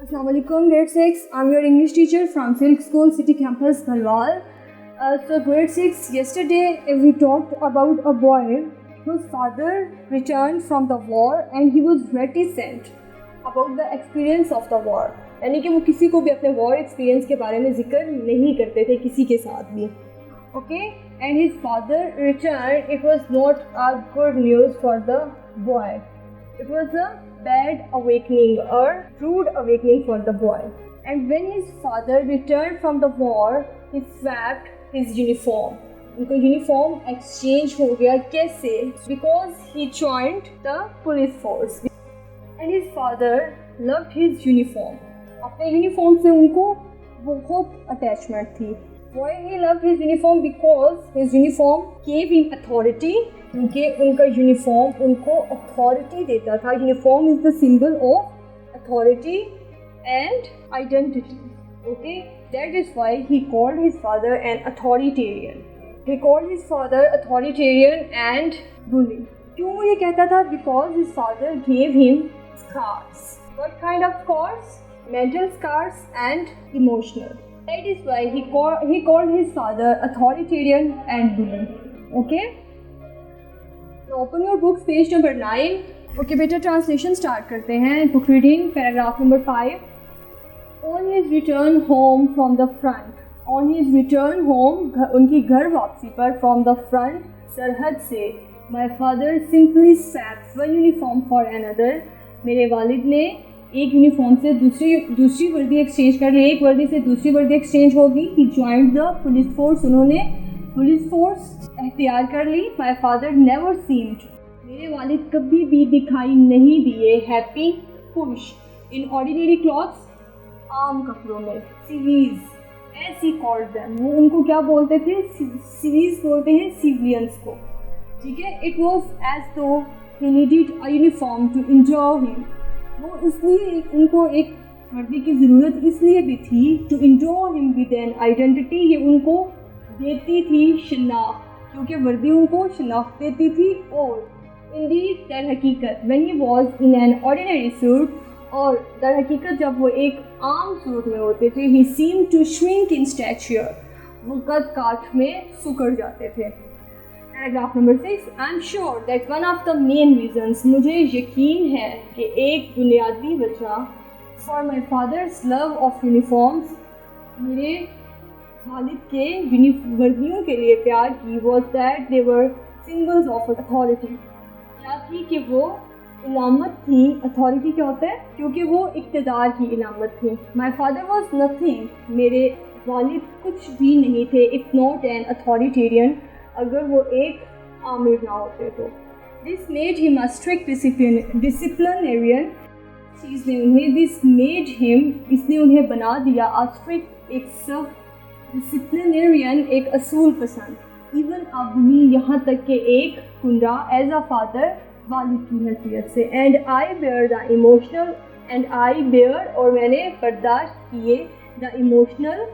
Assalamualaikum, grade 6. I'm your English teacher from Silk School City Campus, Galwal. So grade 6, yesterday we talked about a boy whose father returned from the war and he was reticent about the experience of the war. यानी कि वो किसी को भी अपने war experience के बारे में जिक्र नहीं करते थे किसी के साथ भी. Okay, and his father returned. It was not a good news for the boy. It was a bad awakening or rude awakening for the boy. And when his father returned from the war, he swapped his uniform. उनको uniform exchange हो गया. कैसे? Because he joined the police force. And his father loved his uniform. अपने uniform से उनको बहुत attachment थी. Why he loved his uniform? Because his uniform gave him authority. क्योंकि उनका यूनिफॉर्म उनको अथॉरिटी देता था. Uniform is the symbol of authority and identity. Okay, that is why he called his father an authoritarian. He called his father authoritarian and bully. क्यों वो ये कहता था? Because his father gave him scars. What kind of scars? Mental scars and emotional. That is why he called his father authoritarian and bully. Okay. Now open your books, page number 9. Okay बेटा, translation start करते हैं. Book reading, paragraph number 5. On his return home from the front. On his return home, उनकी घर वापसी पर from the front, सरहद से, my father simply swapped one uniform for another. मेरे वालिद ने एक यूनिफॉर्म से दूसरी वर्दी एक्सचेंज कर ली. एक वर्दी से दूसरी वर्दी एक्सचेंज होगी. He joined the police force. उन्होंने पुलिस फोर्स एख्तियार कर ली. My father never seemed. मेरे वालिद कभी भी दिखाई नहीं दिए हैप्पी, खुश. इन ऑर्डिनरी क्लॉथ्स, आम कपड़ों में. सिवीज, ऐसी कॉल्ड देम. वो उनको क्या बोलते थे? सिवीज बोलते हैं सिविलियंस को. ठीक है. It was as though he needed a uniform to enjoy him. वो इसलिए उनको एक वर्दी की ज़रूरत इसलिए भी थी to enjoy him with an identity. ये उनको देती थी शनाख्त, क्योंकि वर्दी उनको शनाख्त देती थी. और इंडीड दर हकीकत when he was in an ordinary suit, और दर हकीकत जब वो एक आम सूट में होते थे, he seem to shrink in stature. वो कद काठ में सुकड़ जाते थे. Paragraph number 6. I am sure that one of the main reasons, मुझे यकीन है कि एक बुनियादी वजह, for my father's love of uniforms, मेरे वालिद के वर्दियों के लिए प्यार की, was that they were symbols of authority. क्या थी? कि वो इलामत थी. अथॉरिटी क्या होता है? क्योंकि वो इक़्तिदार की इलामत थी. माई फादर वॉज नथिंग, मेरे वालिद कुछ भी नहीं थे, इफ नॉट एन अथॉरिटेरियन, अगर वो एक आमिर ना होते तो. This made him a strict disciplinarian. चीज़ ने उन्हें, दिस मेड हिम, इसने उन्हें बना दिया, अ स्ट्रिक्ट, एक सख्त, डिसिप्लिनरियन, एक असूल पसंद. इवन अबनी, यहाँ तक कि एक कुंडा, एज अ फादर, वालिद की हैसियत से. And I bear the emotional, and I bear, और मैंने बर्दाश्त किए, द इमोशनल,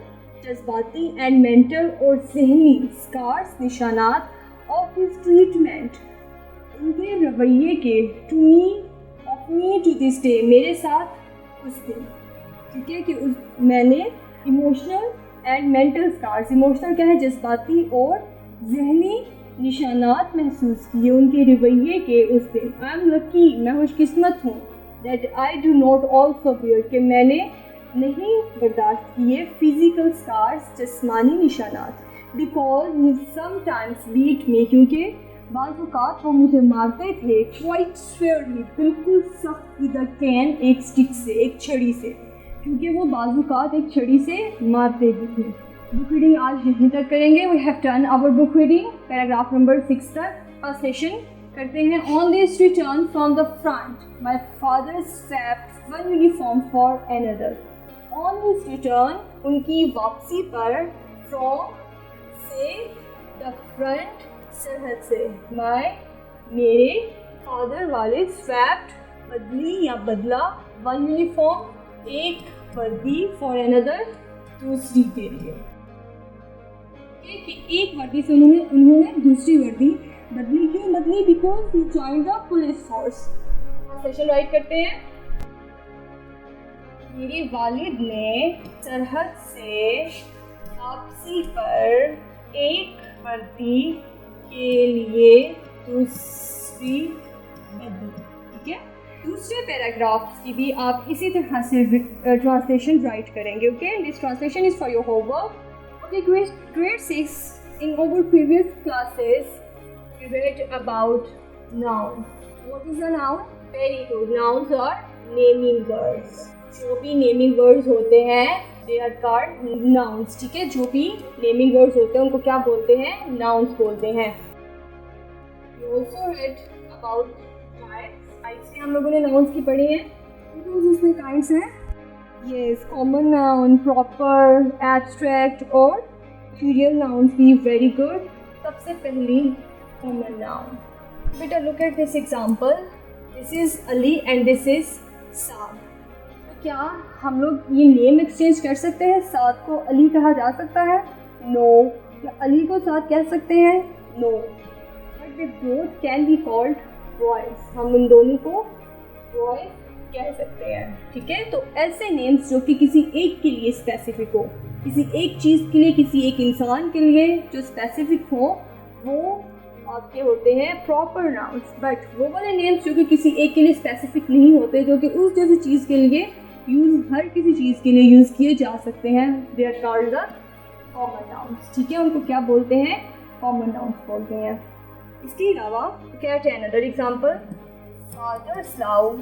जज्बाती, एंड मेंटल, और जहनी, स्कार्स, निशानात, ऑफ हिज ट्रीटमेंट, उनके रवैये के, to me, of me to this day, मेरे साथ उस दिन. ठीक है. कि मैंने emotional and mental scars, emotional क्या है? जज्बाती, और जहनी निशानात महसूस किए उनके रवैये के उस दिन. आई एम लकी, मैं खुशकिस्मत हूँ. That I do not also bear, कि मैंने नहीं बर्दाश्त किए फिजिकल स्कार्स, जिस्मानी निशानात. Because he sometimes beat me, क्योंकि बाज़ औक़ात वो मुझे मारते थे. क्वाइट स्वेयरली, बिल्कुल सख्त, विद अ कैन, एक स्टिक से, एक छड़ी से, क्योंकि वो बाज़ औक़ात एक छड़ी से मारते भी थे. बुक रीडिंग आज यहीं तक करेंगे. We have done our book reading. Paragraph number 6 तक ट्रांसलेशन करते हैं. On this return from the front, my father swapped one uniform for another. On this return, उनकी वापसी पर, फ्रॉम, से, द फ्रंट, सरहद से, मेरे फादर वालिद, स्वैप्ड, बदली या बदला, वन यूनिफॉर्म, एक वर्दी, फॉर अनदर, दूसरी के लिए. एक वर्दी से उन्होंने दूसरी वर्दी बदली. क्यों बदली? Because he joined the police force. Session right करते हैं. मेरे वालिद ने सरहद से वापसी पर एक भर्ती के लिए दूसरी बदली। ठीक है, दूसरे पैराग्राफ की भी आप इसी तरह से ट्रांसलेशन राइट करेंगे। Okay, this translation is for your homework. Okay, grade 6 in our previous classes we read about noun. What is a noun? Very good. Nouns are naming words. जो भी naming words होते हैं they are called nouns. ठीक है, जो भी naming words होते हैं उनको क्या बोलते हैं? Nouns बोलते हैं। We also read about types. Types में हम लोगों ने nouns की पढ़ी हैं। तो उसमें kinds हैं। Yes, common noun, proper, abstract और serial nouns भी very good. सबसे पहली common noun. Better look at this example. This is Ali and this is Saad. तो क्या हम लोग ये नेम एक्सचेंज कर सकते हैं? साद को अली कहा जा सकता है? नो। क्या अली को साद कह सकते हैं? No. But they both can be called boys. हम इन दोनों को बॉयज कह सकते हैं। ठीक है, तो ऐसे नेम्स जो कि किसी एक के लिए स्पेसिफिक हो, किसी एक चीज़ के लिए, किसी एक इंसान के लिए जो स्पेसिफिक हो, वो आपके होते हैं प्रॉपर नाउन्स। बट वो वाले नेम्स जो कि किसी एक के लिए स्पेसिफिक नहीं होते, जो कि उस जैसी चीज़ के लिए हर किसी चीज़ के लिए यूज़ किए जा सकते हैं, they are called the common nouns. ठीक है, उनको क्या बोलते हैं? कॉमन नाउन्स बोलते हैं। इसके अलावा कहते हैं another example, father's love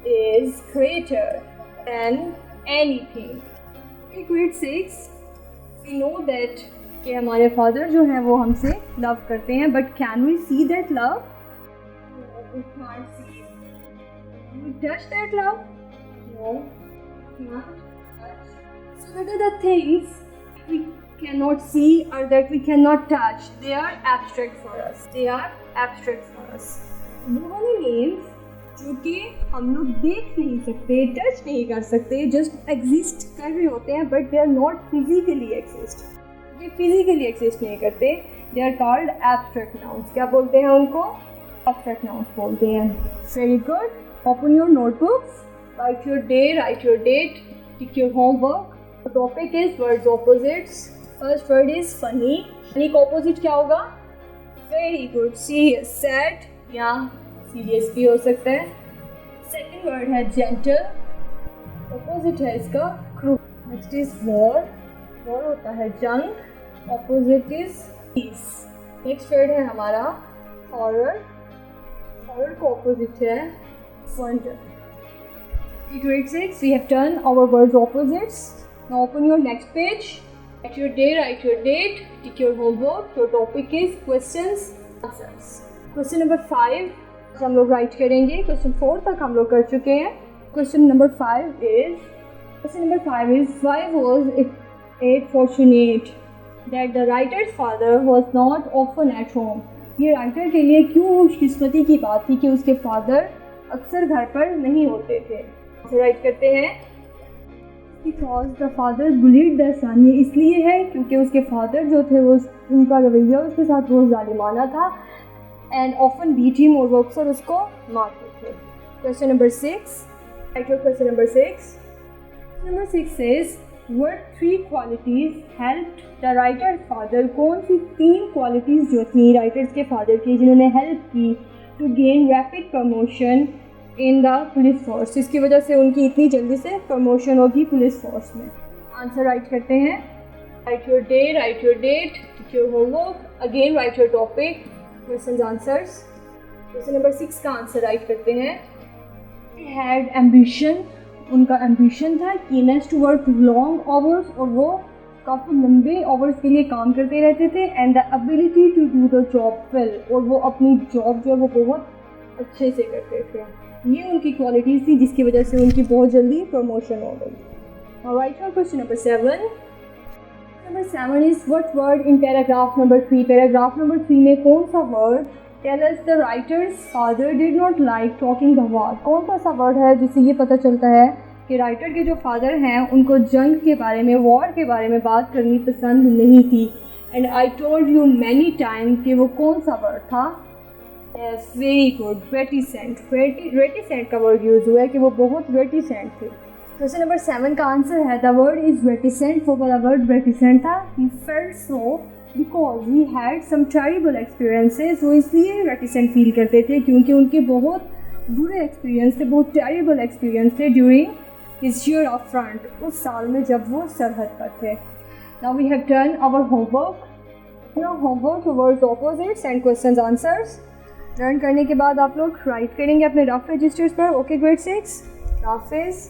is greater than anything. Grade 6 we know that कि हमारे फादर जो हैं वो हमसे लव करते हैं, but can we see that love? We can't see. We touch that love? No, not touch. So what are the things we cannot see or that we cannot touch? They are abstract for us. They are abstract for us. वो वाले names जो कि हम लोग देख नहीं सकते, touch नहीं कर सकते, जस्ट एग्जिस्ट कर रहे होते हैं, but they are not physically exist. ये फिजिकली एग्जिस्ट नहीं करते, they are called abstract nouns. क्या बोलते हैं उनको? एब्स्ट्रैक्ट नाउन्स बोलते हैं। Very good. Open your notebooks, write your day, write your date, take your homework. The topic is words opposites. First word is funny. Funny का opposite क्या होगा? Very good. Serious, sad या serious भी हो सकता है। Second word है gentle. Opposite है इसका cruel. Next is war. War होता है junk. Opposite is peace. Next word है हमारा horror. Horror का opposite है wonder. In grade 6, we have done our words opposites. Now open your next page. Write your day, write your date, take your homework. Your topic is questions, answers. Question number 5 हम लोग write करेंगे. Question 4 तक हम लोग कर चुके हैं. Question number 5 is why was it fortunate that the writer's father was not often at home? ये राइटर के लिए क्यों खुशकिस्मती की बात थी कि उसके फादर अक्सर घर पर नहीं होते थे? राइट करते हैं, because the father bullied the son. ये इसलिए है क्योंकि उसके फादर जो थे वो उनका रवैया उसके साथ बहुत जालिमाना था, एंड ऑफन बीट हिम, और वो अक्सर उसको मारते थे। Question number 6, right your question number 6. Number 6 says what 3 qualities helped the writer's father? कौन सी 3 क्वालिटीज़ जो थी राइटर्स के फादर की जिन्होंने हेल्प की to gain rapid promotion in the police force, जिसकी वजह से उनकी इतनी जल्दी से प्रमोशन होगी पुलिस फोर्स में? आंसर राइट करते हैं। Write your day, write your date, take your homework, again write your topic, question answers. Question number 6 का आंसर राइट करते हैं। हैड एम्बिशन, उनका एम्बिशन था keenness to work long hours, और वो काफ़ी लंबे आवर्स के लिए काम करते रहते थे, and the ability to do the job well, और वो अपनी जॉब जो है वो बहुत अच्छे से करते थे। ये उनकी क्वालिटीज़ थी जिसकी वजह से उनकी बहुत जल्दी प्रमोशन हो गई। Write for question number 7. Number 7 is what word in paragraph number 3? Paragraph number 3 में कौन सा word tell us the writer's father did not like talking the war? कौन सा ऐसा वर्ड है जिससे ये पता चलता है कि राइटर के जो फादर हैं उनको जंग के बारे में, वॉर के बारे में बात करनी पसंद नहीं थी? And I told you many time कि वो कौन सा वर्ड था? Very good, reticent. रेटिसेंट का वर्ड यूज़ हुआ है कि वो बहुत रेटिसेंट थे। क्वेश्चन नंबर 7 का आंसर है द वर्ड इज रेटिसेंट। वो वाला वर्ड रेटिसेंट था। He felt so because he had some terrible experiences. वो इसलिए रेटिसेंट फील करते थे क्योंकि उनके बहुत बुरे एक्सपीरियंस थे, बहुत टेरिबल एक्सपीरियंस थे during his year of front, उस साल में जब वो सरहद पर थे। Now we have done our homework. Homework towards opposites and questions answers learn करने के बाद आप लोग राइट करेंगे अपने रफ रजिस्टर्स पर। ओके ग्रेड 6 हाफिज़।